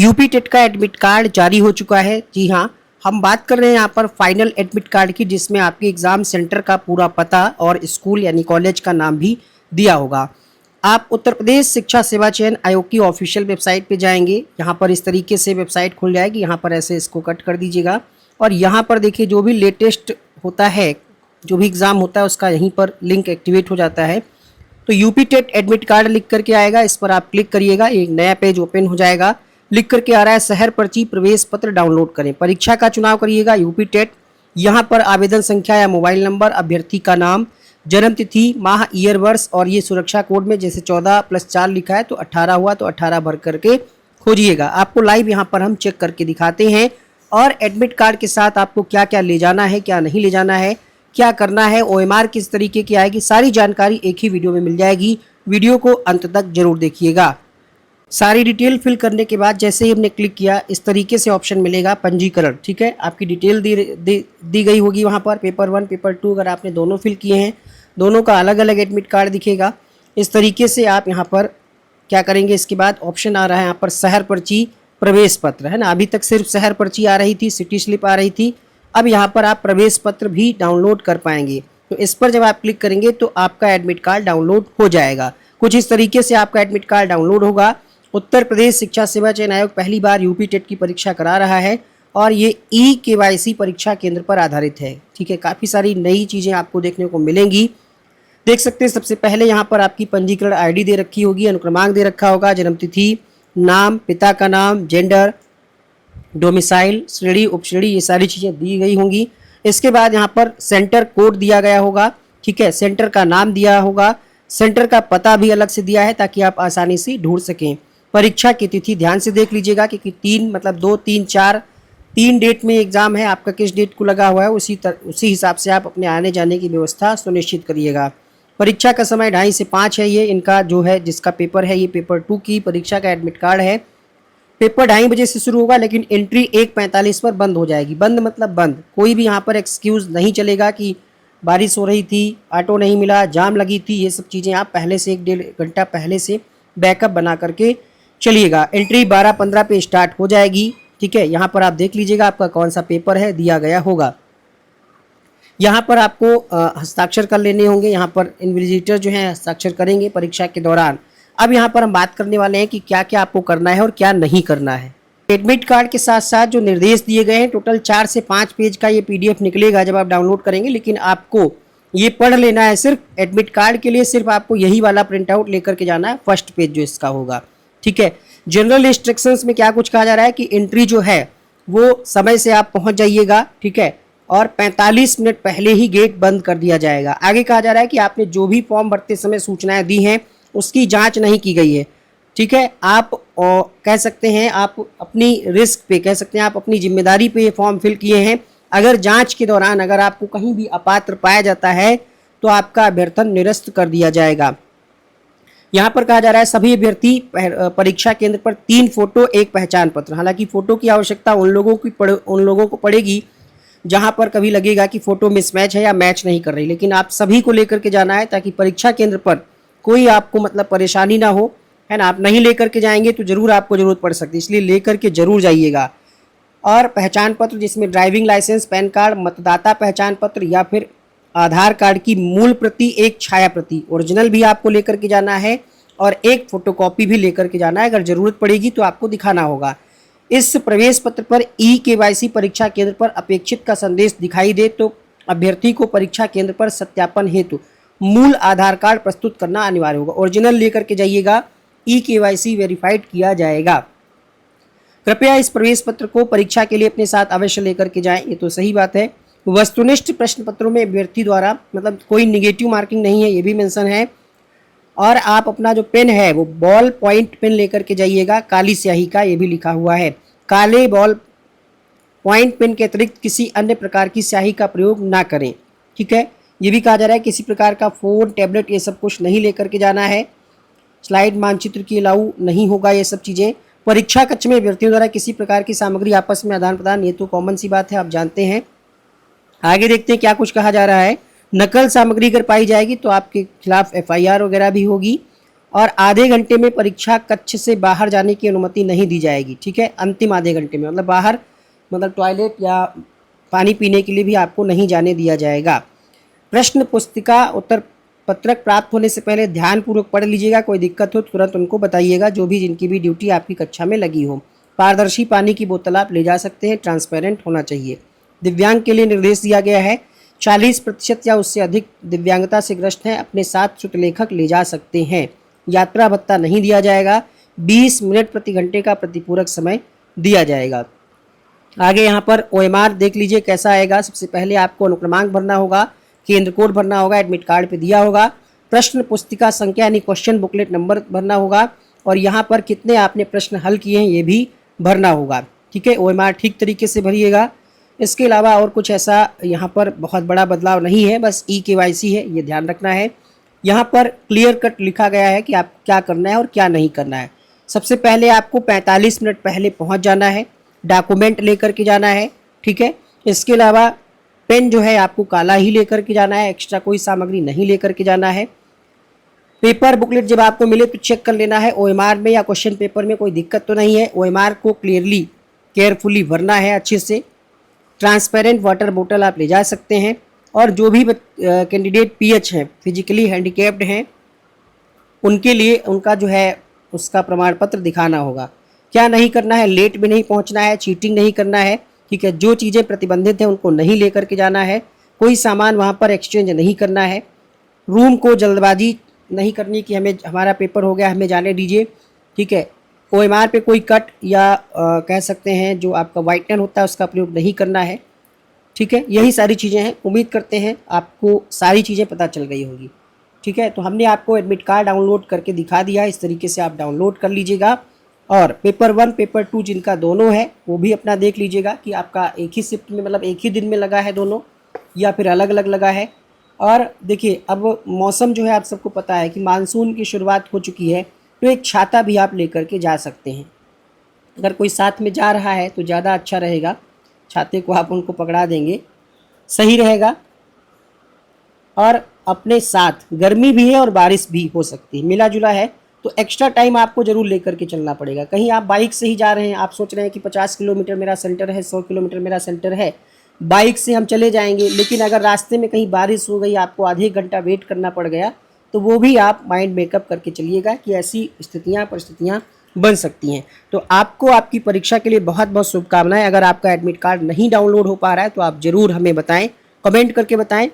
UP TET का admit card जारी हो चुका है। जी हाँ, हम बात कर रहे हैं यहाँ पर फाइनल एडमिट कार्ड की, जिसमें आपके एग्जाम सेंटर का पूरा पता और स्कूल यानी कॉलेज का नाम भी दिया होगा। आप उत्तर प्रदेश शिक्षा सेवा चयन आयोग की ऑफिशियल वेबसाइट पे जाएंगे। यहाँ पर इस तरीके से वेबसाइट खुल जाएगी। यहाँ पर ऐसे इसको कट कर दीजिएगा और यहाँ पर देखिए जो भी लेटेस्ट होता है, जो भी एग्ज़ाम होता है उसका यहीं पर लिंक एक्टिवेट हो जाता है। तो यूपी टेट एडमिट कार्ड लिख करके आएगा, इस पर आप क्लिक करिएगा, एक नया पेज ओपन हो जाएगा। लिख करके आ रहा है शहर पर्ची प्रवेश पत्र डाउनलोड करें, परीक्षा का चुनाव करिएगा यूपी टेट। यहाँ पर आवेदन संख्या या मोबाइल नंबर, अभ्यर्थी का नाम, जन्म तिथि, माह, ईयर, वर्ष और ये सुरक्षा कोड में जैसे 14+4 लिखा है तो 18 हुआ तो 18 भर करके खोजिएगा। आपको लाइव यहाँ पर हम चेक करके दिखाते हैं और एडमिट कार्ड के साथ आपको क्या क्या ले जाना है, क्या नहीं ले जाना है, क्या करना है, OMR किस तरीके की आएगी, सारी जानकारी एक ही वीडियो में मिल जाएगी। वीडियो को अंत तक जरूर देखिएगा। सारी डिटेल फिल करने के बाद जैसे ही हमने क्लिक किया इस तरीके से ऑप्शन मिलेगा पंजीकरण। ठीक है, आपकी डिटेल दी गई होगी वहाँ पर, पेपर 1 पेपर 2 अगर आपने दोनों फिल किए हैं, दोनों का अलग अलग एडमिट कार्ड दिखेगा। इस तरीके से आप यहाँ पर क्या करेंगे, इसके बाद ऑप्शन आ रहा है यहाँ पर शहर पर्ची प्रवेश पत्र, है ना। अभी तक सिर्फ शहर पर्ची आ रही थी, सिटी स्लिप आ रही थी, अब यहाँ पर आप प्रवेश पत्र भी डाउनलोड कर पाएंगे। तो इस पर जब आप क्लिक करेंगे तो आपका एडमिट कार्ड डाउनलोड हो जाएगा। कुछ इस तरीके से आपका एडमिट कार्ड डाउनलोड होगा। उत्तर प्रदेश शिक्षा सेवा चयन आयोग पहली बार यूपी टेट की परीक्षा करा रहा है और ये KYC परीक्षा केंद्र पर आधारित है। ठीक है, काफ़ी सारी नई चीज़ें आपको देखने को मिलेंगी। देख सकते हैं सबसे पहले यहाँ पर आपकी पंजीकरण ID दे रखी होगी, अनुक्रमांक दे रखा होगा, जन्मतिथि, नाम, पिता का नाम, जेंडर, डोमिसाइल, श्रेणी, उपश्रेणी, ये सारी चीज़ें दी गई होंगी। इसके बाद यहाँ पर सेंटर कोड दिया गया होगा। ठीक है, सेंटर का नाम दिया होगा, सेंटर का पता भी अलग से दिया है ताकि आप आसानी से ढूंढ सकें। परीक्षा की तिथि ध्यान से देख लीजिएगा क्योंकि 3 मतलब 2, 3, 4 3 डेट में एग्ज़ाम है, आपका किस डेट को लगा हुआ है उसी हिसाब से आप अपने आने जाने की व्यवस्था सुनिश्चित करिएगा। परीक्षा का समय 2:30 से 5 है। ये इनका जो है जिसका पेपर है, ये पेपर 2 की परीक्षा का एडमिट कार्ड है। पेपर 2:30 बजे से शुरू होगा लेकिन एंट्री 1:45 पर बंद हो जाएगी। बंद मतलब बंद, कोई भी यहाँ पर एक्सक्यूज़ नहीं चलेगा कि बारिश हो रही थी, ऑटो नहीं मिला, जाम लगी थी, ये सब चीज़ें आप पहले से 1-1.5 घंटा पहले से बैकअप बना करके चलिएगा। एंट्री 12:15 पे स्टार्ट हो जाएगी। ठीक है, यहाँ पर आप देख लीजिएगा आपका कौन सा पेपर है, दिया गया होगा। यहाँ पर आपको हस्ताक्षर कर लेने होंगे। यहाँ पर इन्विजिलेटर जो है हस्ताक्षर करेंगे परीक्षा के दौरान। अब यहाँ पर हम बात करने वाले हैं कि क्या क्या आपको करना है और क्या नहीं करना है। एडमिट कार्ड के साथ साथ जो निर्देश दिए गए हैं, टोटल 4 से 5 पेज का ये PDF निकलेगा जब आप डाउनलोड करेंगे, लेकिन आपको ये पढ़ लेना है। सिर्फ एडमिट कार्ड के लिए सिर्फ आपको यही वाला प्रिंट आउट लेकर के जाना है, फर्स्ट पेज जो इसका होगा। ठीक है, जनरल इंस्ट्रक्शंस में क्या कुछ कहा जा रहा है कि एंट्री जो है वो समय से आप पहुंच जाइएगा। ठीक है, और 45 मिनट पहले ही गेट बंद कर दिया जाएगा। आगे कहा जा रहा है कि आपने जो भी फॉर्म भरते समय सूचनाएं दी हैं उसकी जांच नहीं की गई है। ठीक है, आप कह सकते हैं, आप अपनी रिस्क पे कह सकते हैं, आप अपनी जिम्मेदारी पे ये फॉर्म फिल किए हैं। अगर जांच के दौरान अगर आपको कहीं भी अपात्र पाया जाता है तो आपका अभ्यर्थन निरस्त कर दिया जाएगा। यहाँ पर कहा जा रहा है सभी अभ्यर्थी परीक्षा केंद्र पर 3 फोटो 1 पहचान पत्र। हालांकि फोटो की आवश्यकता उन लोगों को पड़ेगी जहाँ पर कभी लगेगा कि फोटो मिसमैच है या मैच नहीं कर रही, लेकिन आप सभी को लेकर के जाना है ताकि परीक्षा केंद्र पर कोई आपको मतलब परेशानी ना हो, है ना। आप नहीं लेकर के जाएंगे तो जरूर आपको ज़रूरत पड़ सकती है, इसलिए लेकर के जरूर जाइएगा। और पहचान पत्र जिसमें ड्राइविंग लाइसेंस, पैन कार्ड, मतदाता पहचान पत्र या फिर आधार कार्ड की मूल प्रति, एक छाया प्रति ओरिजिनल भी आपको लेकर के जाना है और एक फोटोकॉपी भी लेकर के जाना है। अगर ज़रूरत पड़ेगी तो आपको दिखाना होगा। इस प्रवेश पत्र पर KYC परीक्षा केंद्र पर अपेक्षित का संदेश दिखाई दे तो अभ्यर्थी को परीक्षा केंद्र पर सत्यापन हेतु मूल आधार कार्ड प्रस्तुत करना अनिवार्य होगा। ओरिजिनल लेकर के जाइएगा, KYC वेरीफाइड किया जाएगा। कृपया इस प्रवेश पत्र को परीक्षा के लिए अपने साथ अवश्य लेकर के जाएं, ये तो सही बात है। वस्तुनिष्ठ प्रश्न पत्रों में अभ्यर्थी द्वारा मतलब कोई निगेटिव मार्किंग नहीं है, ये भी मेंशन है। और आप अपना जो पेन है वो बॉल पॉइंट पेन लेकर के जाइएगा, काली स्याही का, ये भी लिखा हुआ है। काले बॉल पॉइंट पेन के अतिरिक्त किसी अन्य प्रकार की स्याही का प्रयोग ना करें। ठीक है, ये भी कहा जा रहा है किसी प्रकार का फ़ोन, टैबलेट, ये सब कुछ नहीं लेकर के जाना है। स्लाइड मानचित्र की अलाउ नहीं होगा ये सब चीज़ें। परीक्षा कक्ष में अभ्यर्थियों द्वारा किसी प्रकार की सामग्री आपस में आदान प्रदान, ये तो कॉमन सी बात है, आप जानते हैं। आगे देखते हैं क्या कुछ कहा जा रहा है। नकल सामग्री अगर पाई जाएगी तो आपके खिलाफ FIR वगैरह भी होगी। और आधे घंटे में परीक्षा कक्ष से बाहर जाने की अनुमति नहीं दी जाएगी, ठीक है। अंतिम आधे घंटे में मतलब बाहर, मतलब टॉयलेट या पानी पीने के लिए भी आपको नहीं जाने दिया जाएगा। प्रश्न पुस्तिका उत्तर पत्रक प्राप्त होने से पहले ध्यानपूर्वक पढ़ लीजिएगा। कोई दिक्कत हो तुरंत उनको बताइएगा, जो भी जिनकी भी ड्यूटी आपकी कक्षा में लगी हो। पारदर्शी पानी की बोतल आप ले जा सकते हैं, ट्रांसपेरेंट होना चाहिए। दिव्यांग के लिए निर्देश दिया गया है 40% या उससे अधिक दिव्यांगता से ग्रस्त हैं, अपने साथ शुल्कलेखक ले जा सकते हैं। यात्रा भत्ता नहीं दिया जाएगा। 20 मिनट प्रति घंटे का प्रतिपूरक समय दिया जाएगा। आगे यहाँ पर OMR देख लीजिए कैसा आएगा। सबसे पहले आपको अनुक्रमांक भरना होगा, केंद्र कोड भरना होगा, एडमिट कार्ड पे दिया होगा। प्रश्न पुस्तिका संख्या यानी क्वेश्चन बुकलेट नंबर भरना होगा, और यहाँ पर कितने आपने प्रश्न हल किए हैं ये भी भरना होगा, ठीक है। OMR ठीक तरीके से भरिएगा। इसके अलावा और कुछ ऐसा यहाँ पर बहुत बड़ा बदलाव नहीं है, बस eKYC है, ये ध्यान रखना है। यहाँ पर क्लियर कट लिखा गया है कि आप क्या करना है और क्या नहीं करना है। सबसे पहले आपको 45 मिनट पहले पहुँच जाना है, डॉक्यूमेंट लेकर के जाना है, ठीक है। इसके अलावा पेन जो है आपको काला ही लेकर के जाना है, एक्स्ट्रा कोई सामग्री नहीं लेकर के जाना है। पेपर बुकलेट जब आपको मिले तो चेक कर लेना है OMR में या क्वेश्चन पेपर में कोई दिक्कत तो नहीं है। OMR को क्लियरली केयरफुली भरना है अच्छे से। ट्रांसपेरेंट वाटर बोतल आप ले जा सकते हैं, और जो भी कैंडिडेट PH हैं, फिजिकली हैंडीकैप्ड हैं, उनके लिए उनका जो है उसका प्रमाण पत्र दिखाना होगा। क्या नहीं करना है, लेट भी नहीं पहुंचना है, चीटिंग नहीं करना है, ठीक है। जो चीज़ें प्रतिबंधित हैं उनको नहीं लेकर के जाना है, कोई सामान वहाँ पर एक्सचेंज नहीं करना है। रूम को जल्दबाजी नहीं करनी कि हमें हमारा पेपर हो गया हमें जाने दीजिए, ठीक है। OMR पे कोई कट या कह सकते हैं जो आपका व्हाइटनर होता है उसका प्रयोग नहीं करना है, ठीक है। यही सारी चीज़ें हैं। उम्मीद करते हैं आपको सारी चीज़ें पता चल गई होगी, ठीक है। तो हमने आपको एडमिट कार्ड डाउनलोड करके दिखा दिया, इस तरीके से आप डाउनलोड कर लीजिएगा। और पेपर 1 पेपर 2 जिनका दोनों है वो भी अपना देख लीजिएगा कि आपका एक ही शिफ्ट में, मतलब एक ही दिन में लगा है दोनों, या फिर अलग अलग लगा है। और देखिए अब मौसम जो है आप सबको पता है कि मानसून की शुरुआत हो चुकी है, तो एक छाता भी आप लेकर के जा सकते हैं। अगर कोई साथ में जा रहा है तो ज़्यादा अच्छा रहेगा, छाते को आप उनको पकड़ा देंगे, सही रहेगा। और अपने साथ गर्मी भी है और बारिश भी हो सकती है, मिला जुला है, तो एक्स्ट्रा टाइम आपको ज़रूर लेकर के चलना पड़ेगा। कहीं आप बाइक से ही जा रहे हैं, आप सोच रहे हैं कि 50 किलोमीटर मेरा सेंटर है, 100 किलोमीटर मेरा सेंटर है, बाइक से हम चले जाएंगे, लेकिन अगर रास्ते में कहीं बारिश हो गई, आपको आधे घंटा वेट करना पड़ गया, तो वो भी आप माइंड मेकअप करके चलिएगा कि ऐसी परिस्थितियाँ बन सकती हैं। तो आपको आपकी परीक्षा के लिए बहुत बहुत शुभकामनाएं। अगर आपका एडमिट कार्ड नहीं डाउनलोड हो पा रहा है तो आप ज़रूर हमें बताएं, कमेंट करके बताएं।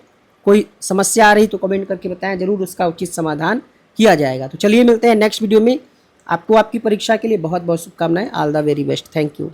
कोई समस्या आ रही तो कमेंट करके बताएं, ज़रूर उसका उचित समाधान किया जाएगा। तो चलिए मिलते हैं नेक्स्ट वीडियो में। आपको आपकी परीक्षा के लिए बहुत बहुत शुभकामनाएं। All the very best. Thank you.